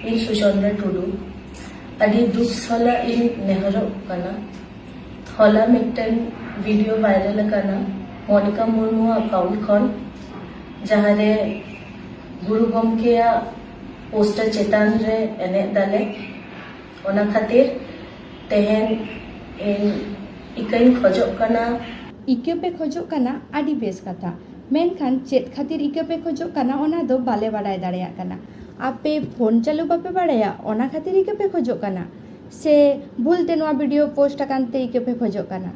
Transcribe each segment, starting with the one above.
इन सुचंद्र टुडू अड़ी दुख साला इन नेहरो कना हॉला मिटन वीडियो वायरल करना मोनिका मुर्मू अकाउंट खन जहाँ रे गुरु गमके पोस्टर चेतान रे एने दाले ओना खातिर तेहन इन इकइन खोजो कना इके पे खोजो कना आदि बेस कथा मेनखान चेत खातिर इके पे खोजो कना ओना दो बाले बाड़ाय दाड़ेया कना आपे फोन चालू बापे बाड़ाया ओना खातिर इके पे खोजो कना से भूलते नोआ वीडियो पोस्ट अकानते इके पे खोजो कना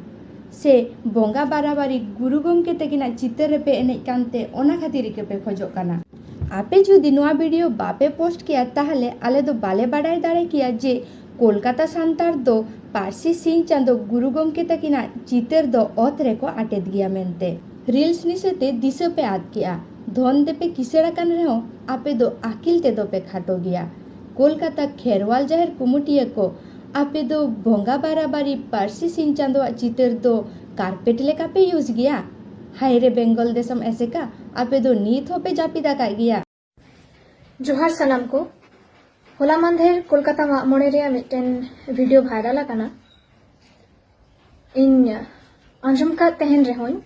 से बोंगा बाराबारी गुरु गमके तकिना चितर पे एने कानते ओना खातिर इके पे खोजो कना आपे जुदी नोआ वीडियो बापे पोस्ट किया ताहले आले दो बाले बाड़ाय दाड़े किया जे कोलकाता सांतार दो पारसी सिंह चांदो गुरु गमके तकिना चितर दो ओत रेको आटेद गया मेनते रील्स निसेते दिसे पे आद किया धन दे पे किसेड़ा कान रहो आपे दो आकिल ते दो पे खाटो गया कोलकाता खेरवाल जाहिर कुमुटिया को आपे दो भोंगा बाराबारी पारसी सिंह चांदो चितर दो कारपेट लेका पे यूज गया हाय रे बेंगल देशम ऐसे का आपे दो नीत हो पे जापिदा का गया जोहार सलाम को होला मांधेर कोलकाता मोड़े रे मिटन वीडियो वायरल आकाना इन आंजम का तहन रहोइन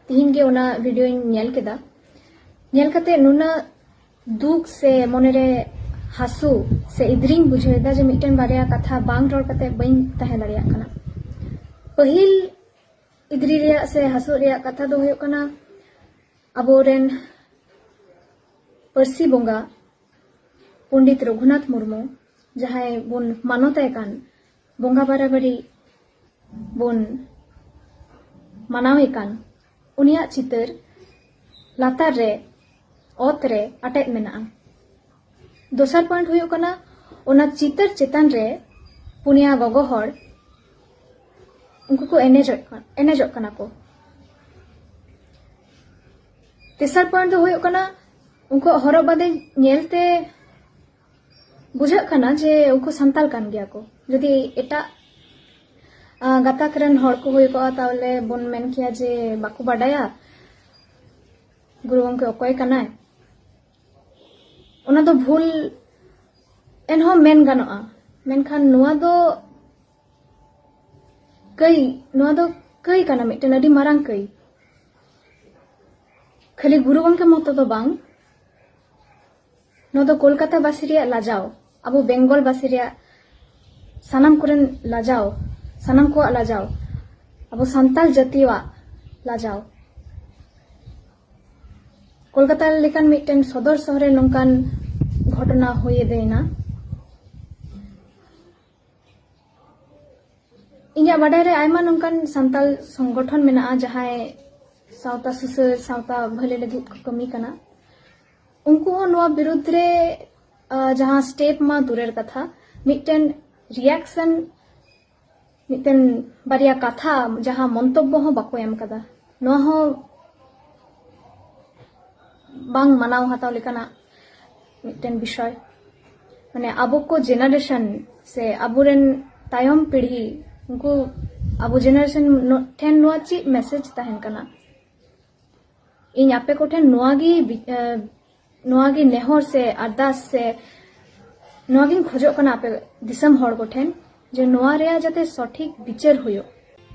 तीन गे ओना वीडियो इन नेल केदा नेल कते नुना दुख से मोने रे हासु से इदरिंग बुझेदा जे मिटन बारिया कथा बांग रोड कते बइन तहे दाड़िया कना पहिल इदरी रे से हासु रे कथा दो होयो कना अबोरेन परसी बोंगा पंडित रघुनाथ मुर्मू जहाँ बन मानते कान बोंगा बाराबारी बन मानावे कान उनिया चितर लातार रे ओत रे अटेद मेना दोसर पॉइंट हुयो कना ओना चितर चेतन रे पुनिया गगो हर उनको को एनेजो कना को तेसर पॉइंट दो हुयो कना उनको हरो बादे नेलते बुझा कना जे उनको संताल कान गया को यदि एटा गाताकरन हर को हुई को तावले बन मेन किया जे बाकु बाडाया गुरु गमके अकय कना ओना दो भूल एनहो मेन गानोआ मेनखान नुआ दो कई काना मिटन अडी मारांग कई खाली गुरु गमके मतो दो बांग नो दो कोलकाता बासी रे लाजाओ अब बेंगल बासी रे सानाम कुरन लाजाओ सानाम को लाजाओ अब संताल जातिवा लाजाओ कोलकाता लेकान मिटन सदर शहरे नोंकान घटना होये देना इन्या बाडाय रे आयमा नोंकान संताल संगठन मेना जहां सावता सुसर सावता भले लगी कमी कना उनको नोआ विरुद्ध रे जहां स्टेप मा दूरेर कथा मिटन रिएक्शन मिटन बारिया कथा जहां मंतब्य हो बाको एम कदा नोआ हो बांग मनाव हाताव लेकाना मिटन विषय माने आबो को जेनरेशन से आबुरेन तायम पीढ़ी उनको आबो जेनरेशन ठेन नोआ ची मैसेज तहन कना इन आपे को ठेन नोआगी नेहर से अरदास से नोआगिन खोजो कना आपे दिसम हर को ठेन जे नोआ रेया जाते सठिक विचार हुयो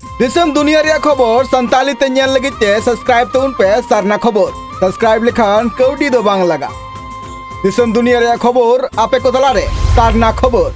दिसम दुनिया रे खबर संताली ते नेल लगित ते सब्सक्राइब तउन पे सरना खबर सब्सक्राइब लेखान कौडी दो बांग लगा दिसम दुनिया रे खबर आपे को तला रे सरना खबर।